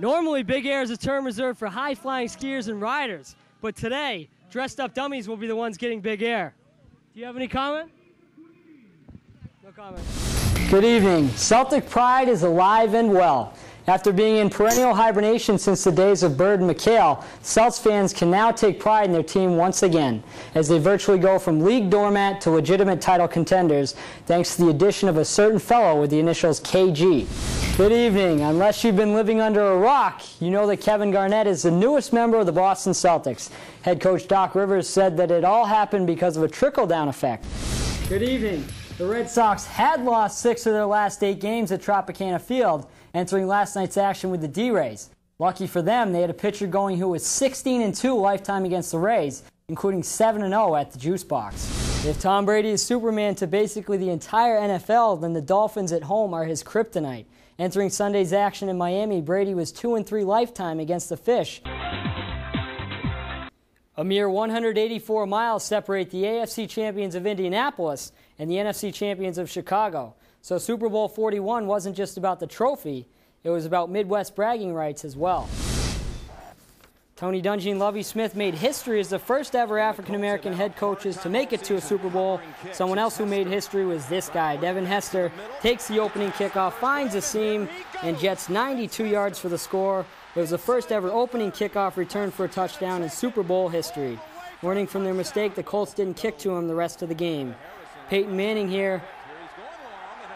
Normally, Big Air is a term reserved for high-flying skiers and riders, but today, dressed-up dummies will be the ones getting Big Air. Do you have any comment? No comment. Good evening. Celtic pride is alive and well. After being in perennial hibernation since the days of Bird and McHale, Celts fans can now take pride in their team once again, as they virtually go from league doormat to legitimate title contenders, thanks to the addition of a certain fellow with the initials KG. Good evening. Unless you've been living under a rock, you know that Kevin Garnett is the newest member of the Boston Celtics. Head coach Doc Rivers said that it all happened because of a trickle-down effect. Good evening. The Red Sox had lost 6 of their last 8 games at Tropicana Field, entering last night's action with the D-Rays. Lucky for them, they had a pitcher going who was 16-2 lifetime against the Rays, including 7-0 at the Juice Box. If Tom Brady is Superman to basically the entire NFL, then the Dolphins at home are his kryptonite. Entering Sunday's action in Miami, Brady was 2-3 lifetime against the Fish. A mere 184 miles separate the AFC champions of Indianapolis and the NFC champions of Chicago. So Super Bowl 41 wasn't just about the trophy, it was about Midwest bragging rights as well. Tony Dungy and Lovie Smith made history as the first ever African-American head coaches to make it to a Super Bowl. Someone else who made history was this guy. Devin Hester takes the opening kickoff, finds a seam, and jets 92 yards for the score. It was the first ever opening kickoff return for a touchdown in Super Bowl history. Learning from their mistake, the Colts didn't kick to him the rest of the game. Peyton Manning here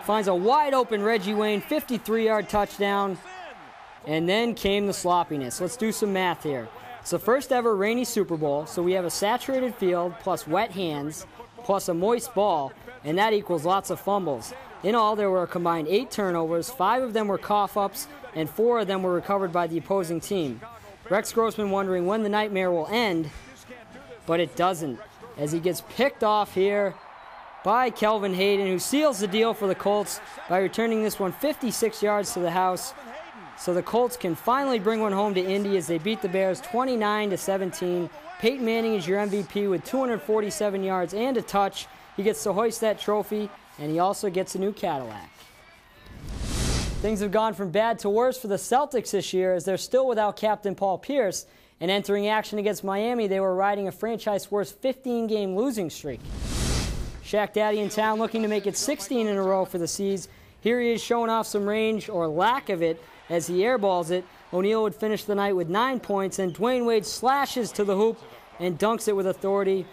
finds a wide-open Reggie Wayne 53-yard touchdown, and then came the sloppiness. Let's do some math here. It's the first ever rainy Super Bowl, so we have a saturated field plus wet hands plus a moist ball, and that equals lots of fumbles. In all, there were a combined 8 turnovers, 5 of them were cough-ups, and 4 of them were recovered by the opposing team. Rex Grossman wondering when the nightmare will end, but it doesn't, as he gets picked off here by Kelvin Hayden, who seals the deal for the Colts by returning this one 56 yards to the house. So the Colts can finally bring one home to Indy as they beat the Bears 29-17. Peyton Manning is your MVP with 247 yards and a touch. He gets to hoist that trophy, and he also gets a new Cadillac. Things have gone from bad to worse for the Celtics this year as they're still without captain Paul Pierce, and entering action against Miami, they were riding a franchise-worst 15-game losing streak. Shaq Daddy in town looking to make it 16 in a row for the Seas. Here he is showing off some range, or lack of it, as he airballs it. O'Neal would finish the night with 9 points, and Dwayne Wade slashes to the hoop and dunks it with authority.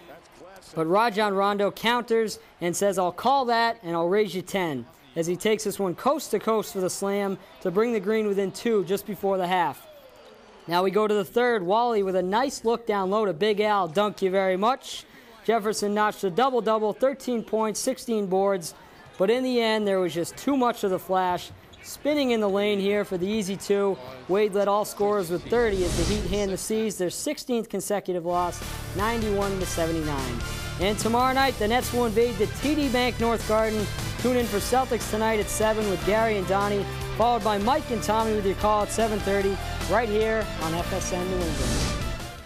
But Rajon Rondo counters and says, "I'll call that, and I'll raise you 10," as he takes this one coast to coast for the slam to bring the Green within 2 just before the half. Now we go to the third. Wally with a nice look down low to Big Al. Dunk you very much. Jefferson notched a double-double, 13 points, 16 boards. But in the end, there was just too much of the flash. Spinning in the lane here for the easy 2. Wade led all scorers with 30 as the Heat hand the Seas their 16th consecutive loss, 91-79. And tomorrow night, the Nets will invade the TD Bank North Garden. Tune in for Celtics tonight at 7 with Gary and Donnie, followed by Mike and Tommy with your call at 7:30, right here on FSN New England.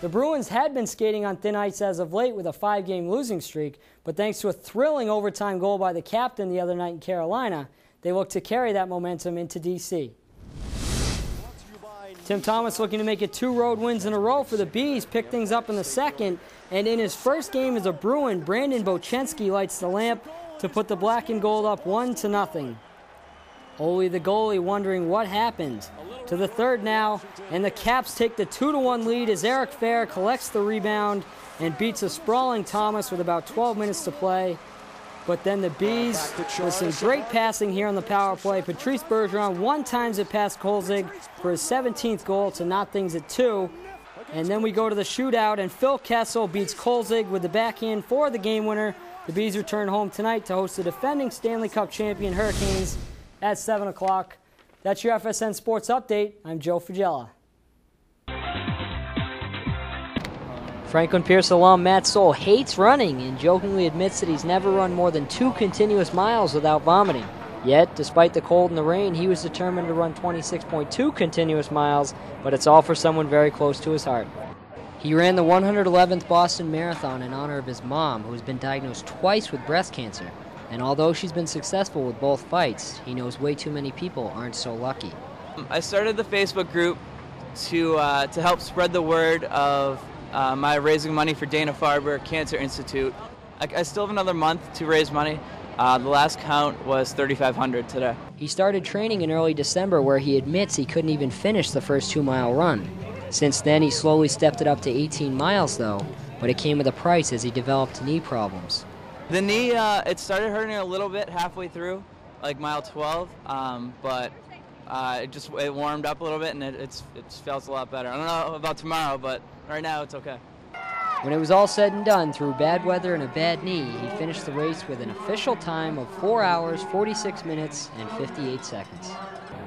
The Bruins had been skating on thin ice as of late with a 5-game losing streak, but thanks to a thrilling overtime goal by the captain the other night in Carolina, they look to carry that momentum into D.C. Tim Thomas looking to make it 2 road wins in a row for the Bees, picked things up in the second, and in his first game as a Bruin, Brandon Bochenski lights the lamp to put the black and gold up 1-0. Ole the goalie wondering what happened. To the third now, and the Caps take the 2-1 lead as Eric Fair collects the rebound and beats a sprawling Thomas with about 12 minutes to play. But then the Bees, with some great passing here on the power play, Patrice Bergeron one-times it past Kolzig for his 17th goal to knot things at 2. And then we go to the shootout, and Phil Kessel beats Kolzig with the backhand for the game winner. The Bees return home tonight to host the defending Stanley Cup champion Hurricanes at 7 o'clock. That's your FSN Sports Update. I'm Joe Fagella. Franklin Pierce alum Matt Soul hates running and jokingly admits that he's never run more than 2 continuous miles without vomiting. Yet, despite the cold and the rain, he was determined to run 26.2 continuous miles, but it's all for someone very close to his heart. He ran the 111th Boston Marathon in honor of his mom, who has been diagnosed twice with breast cancer. And although she's been successful with both fights, he knows way too many people aren't so lucky. I started the Facebook group to help spread the word of my raising money for Dana-Farber Cancer Institute. I still have another month to raise money. The last count was $3,500 today. He started training in early December, where he admits he couldn't even finish the first 2-mile run. Since then, he slowly stepped it up to 18 miles, though, but it came with a price as he developed knee problems. The knee, it started hurting a little bit halfway through, like mile 12, but it warmed up a little bit and it feels a lot better. I don't know about tomorrow, but right now it's okay. When it was all said and done, through bad weather and a bad knee, he finished the race with an official time of 4 hours, 46 minutes, and 58 seconds.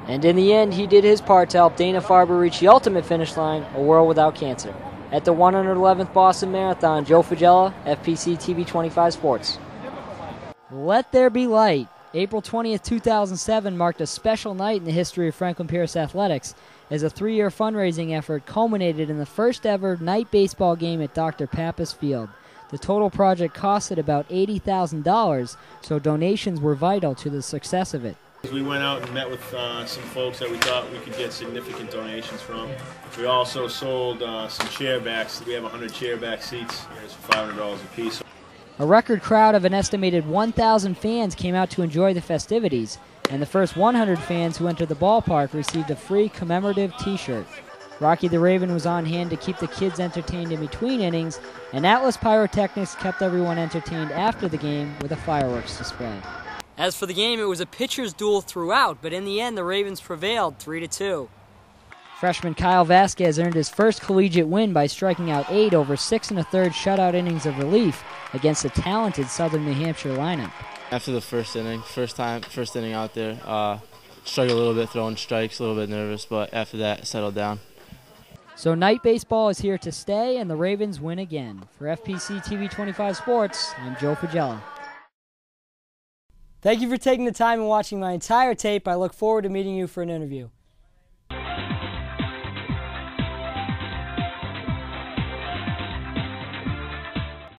And in the end, he did his part to help Dana-Farber reach the ultimate finish line, a world without cancer. At the 111th Boston Marathon, Joe Fagella, FPC TV 25 Sports. Let there be light. April 20th, 2007 marked a special night in the history of Franklin Pierce Athletics as a 3-year fundraising effort culminated in the first ever night baseball game at Dr. Pappas Field. The total project costed about $80,000, so donations were vital to the success of it. We went out and met with some folks that we thought we could get significant donations from. We also sold some chair backs. We have 100 chair back seats. It's for $500 a piece. A record crowd of an estimated 1,000 fans came out to enjoy the festivities, and the first 100 fans who entered the ballpark received a free commemorative T-shirt. Rocky the Raven was on hand to keep the kids entertained in between innings, and Atlas Pyrotechnics kept everyone entertained after the game with a fireworks display. As for the game, it was a pitcher's duel throughout, but in the end, the Ravens prevailed 3-2. Freshman Kyle Vasquez earned his first collegiate win by striking out 8 over 6 1/3 shutout innings of relief against a talented Southern New Hampshire lineup. After the first inning out there, struggled a little bit throwing strikes, a little bit nervous, but after that, settled down. So night baseball is here to stay, and the Ravens win again. For FPC TV 25 Sports, I'm Joe Fagella. Thank you for taking the time and watching my entire tape. I look forward to meeting you for an interview.